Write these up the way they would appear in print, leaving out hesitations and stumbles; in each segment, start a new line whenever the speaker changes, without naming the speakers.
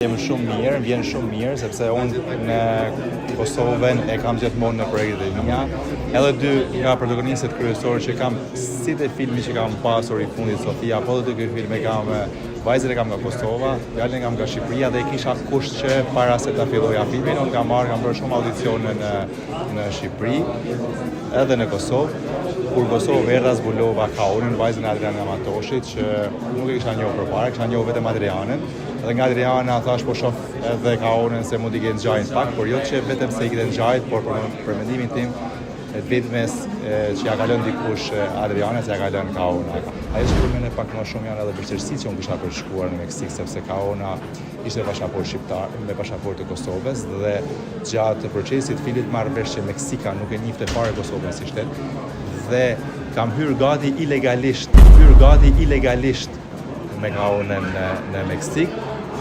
Vjen shumë mirë, sepse unë në Kosovën e kam gjithmonë në projektet e mia. Edhe dy nga protagonistët kryesorë që kam si te filmi që kam pasur i fundit Sofia, po edhe ky film e kam vajzën e kam nga Kosova, djalin e kam nga Shqipëria dhe kisha kusht që para se ta filloja filmin, unë kam bërë shumë audicione në Shqipëri, edhe në Kosovë. Kur Kosovë erdha zbulova Kaunin, vajzën e Adriana Matoshit, që nuk e kisha njohur përpara, kisha njohur vetëm Adrianën. Dhe nga Adriana thash po shoh edhe Kaunin se mund i kenë ngjajt pak, por jo që vetëm se i kenë ngjajt, por për mendimin tim e vetmes që ja ka lënë dikush Adriana, se ja ka lënë Kauna. Ajo që përmend pak më shumë janë edhe vështirësitë që unë kisha për shkuar në Meksik, sepse Kauna ishte pasaportë shqiptar me pasaportë të Kosovës dhe gjatë procesit fillit marrë vesh që Meksika nuk e njihte fare Kosovën si shtet dhe kam hyrë gati ilegalisht me Kaunën në Meksik,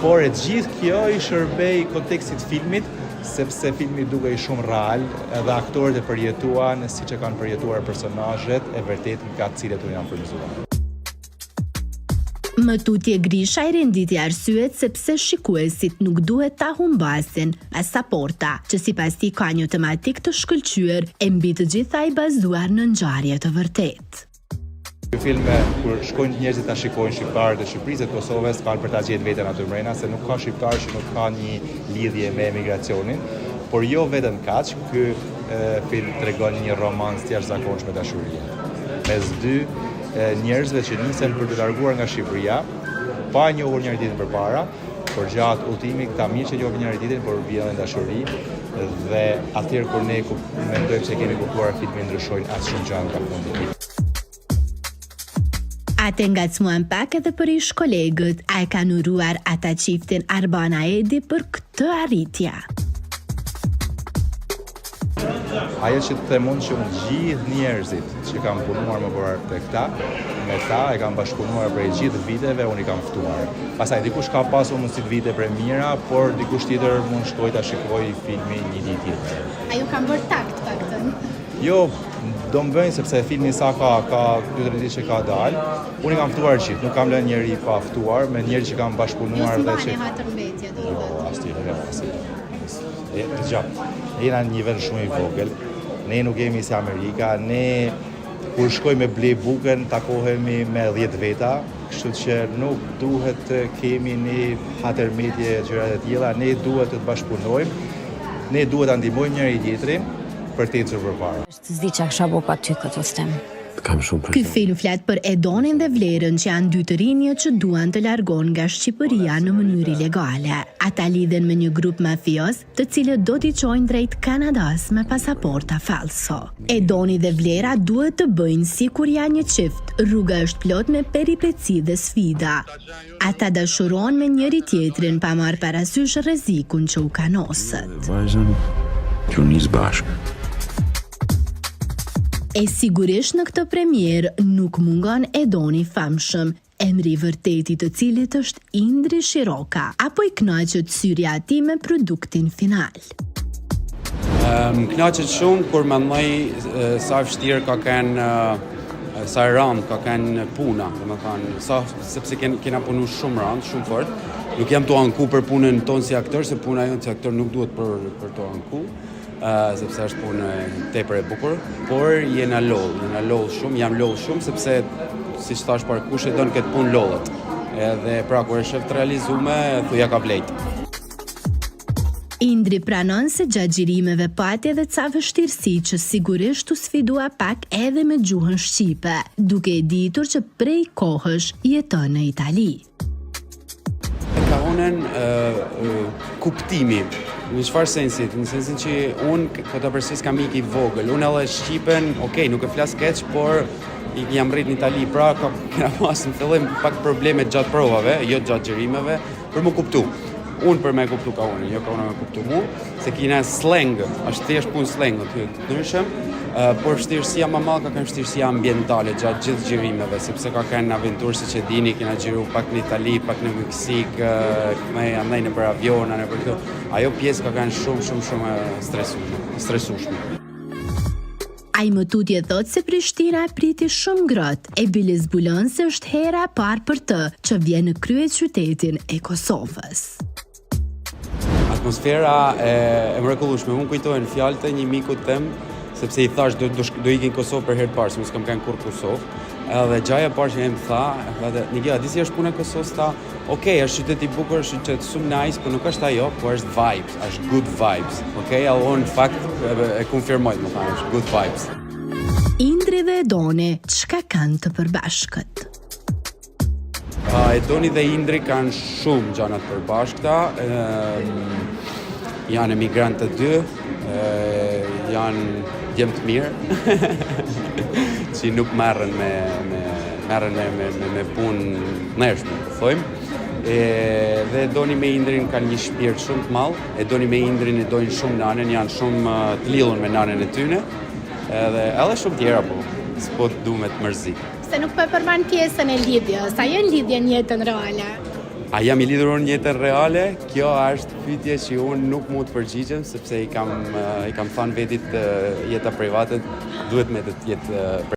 por e gjithë kjo i shërbej kontekstit filmit, sepse filmi dukej shumë real, edhe aktorët e përjetuan siç e kanë përjetuar personazhet e vërtet nga të cilët u janë frymëzuar.
Më tutje Grisha i renditi arsyet sepse shikuesit nuk duhet ta humbasin pasaporta, që sipas tij ka një tematik të shkëlqyer e mbi të gjitha i bazuar në ngjarje të vërtetë.
Ky film, kur shkojnë njerëzit ta shikojnë shqiptarët e Shqipërisë dhe Kosovës, kanë për ta gjetur veten aty mbrenda, se nuk ka shqiptar që nuk ka një lidhje me emigracionin, por jo vetëm kaq, ky film tregon një romancë të jashtëzakonshme dashurie mes dy njerëzve që nisen për të larguar nga Shqipëria, pa njohur njëri tjetrin përpara, por gjatë udhimit këta mirë që njohin njëri tjetrin, por vjen në dashuri dhe atëherë kur ne mendojmë se kemi kuptuar filmin, ndryshojnë aq shumë gjëra nga fundi.
Ate ngacmuan pak edhe për ish kolegët, a e kanë uruar ata çiftin Arbana Edi për këtë arritje.
Ajo që të themon që gjithë njerëzit që kanë punuar më parë te këta, me ta e kanë bashkëpunuar prej gjithë viteve, unë i kam ftuar. Pastaj dikush ka pasur mundësi të vite premiera, por dikush tjetër mund shkoj ta shikojë filmin një ditë tjetër.
A ju kanë bërë takt paktën?
Jo, do më bëjnë sepse filmi sa ka 2-3 ditë që ka dalë. Unë i kam ftuar gjithë, nuk kam lënë njëri pa ftuar, me njerëz që kanë bashkëpunuar
dhe që hatërmbetje do të thotë.
Jena në një vend shumë i vogël. Ne nuk jemi si Amerika, ne kur shkojmë me ble bukën takohemi me 10 veta, kështu që nuk duhet të kemi një hatërmbetje gjëra të tilla, ne duhet të bashkëpunojmë, ne duhet ta ndihmojmë njëri tjetrin për të ecur përpara.
S'di çka kisha bërë pa ty këtë stem.
Ky film flet për Edonin dhe Vlerën, që janë dy të rinjë që duan të largohen nga Shqipëria në mënyrë ilegale. Ata lidhen me një grup mafios, të cilët do t'i çojnë drejt Kanadas me pasaporta falso. Edoni dhe Vlera duhet të bëjnë sikur janë një çift. Rruga është plot me peripeci dhe sfida. Ata dashurohen me njëri tjetrin pa marrë parasysh rrezikun që u kanosët.
Vajzën që nis bashkë.
E sigurisht në këtë premier nuk mungon Edoni famshëm, emri i vërtetit të cilit është Indri Shiroka, apo i kënaqet syrja e tij me produktin final.
Më kënaqet shumë kur mendoj sa vështirë ka qenë sa rënd ka qenë puna, domethënë sepse kena punuar shumë rënd, shumë fort. Nuk jam tu anku për punën tonë si aktor, se puna jonë si aktor nuk duhet për tu anku. Sepse është punë tepër e bukur, por jam lodh shumë sepse siç thash para kush e don këtë punë lodhet. Edhe pra kur e shef të realizuar, thuja ka vlejt.
Indri pranon se gjatë xhirimeve pati edhe ca vështirësi që sigurisht u sfidua pak edhe me gjuhën shqipe, duke e ditur që prej kohësh jeton në Itali.
Ka unen kuptimi. Në çfarë sensi? Në sensin që unë këtë përses kam ik i vogël. Unë edhe shqipen, nuk e flas keq, por jam rrit në Itali, pra kena pas në fillim pak probleme gjatë provave, jo gjatë xhirimeve, për më kuptu. Unë për me kuptu ka unë, jo ka unë me kuptu mu, se kina slang, është thjesht punë slang, të ndryshëm, por vështirësia më madhe ka qenë vështirësia ambientale gjatë gjithë xhirimeve, sepse ka qenë aventurë siç e dini, kena xhiruar pak në Itali, pak në Meksik, andaj në për aviona, në për këto. Ajo pjesë ka qenë shumë stresueshme.
Ai më tutje thot se Prishtina priti shumë ngrohtë e bile zbulon se është hera e parë për të që vjen në kryeqytetin e Kosovës.
atmosfera e mrekullueshme. Unë kujtohen fjalët e një mikut tem, sepse I thash do ikin Kosovë për herë të parë, se unë s'kam kanë kur Kosovë. Edhe gjaja e parë që më tha, Nigella, di si është puna e Kosovës, tha, okej, është qytet I bukur, është qytet shumë nice, por nuk është ajo, po është vibes, është good vibes. Okej, unë në fakt e konfirmoj, më thanë, është good vibes.
Indri dhe Edoni, çka kanë të përbashkët?
Edoni dhe Indri kanë shumë gjana të përbashkëta, janë emigrantë të dy, janë djemë të mirë, që nuk merren me punë nërshme, po thojmë. Dhe Edoni me Indrin kanë një shpirt shumë të madh. Edoni me Indrin e dojnë shumë nanen, janë shumë të lidhur me nanen e tyne. Edhe shumë tjera, po, s'po du me të mërzi.
Se nuk po e përmban pjesën e lidhjes, a janë lidhje në jetën reale?
A jam I lidhur në jetën reale? Kjo është pyetje që unë nuk mund të përgjigjem, sepse I kam thënë vetit jeta private duhet me të jetë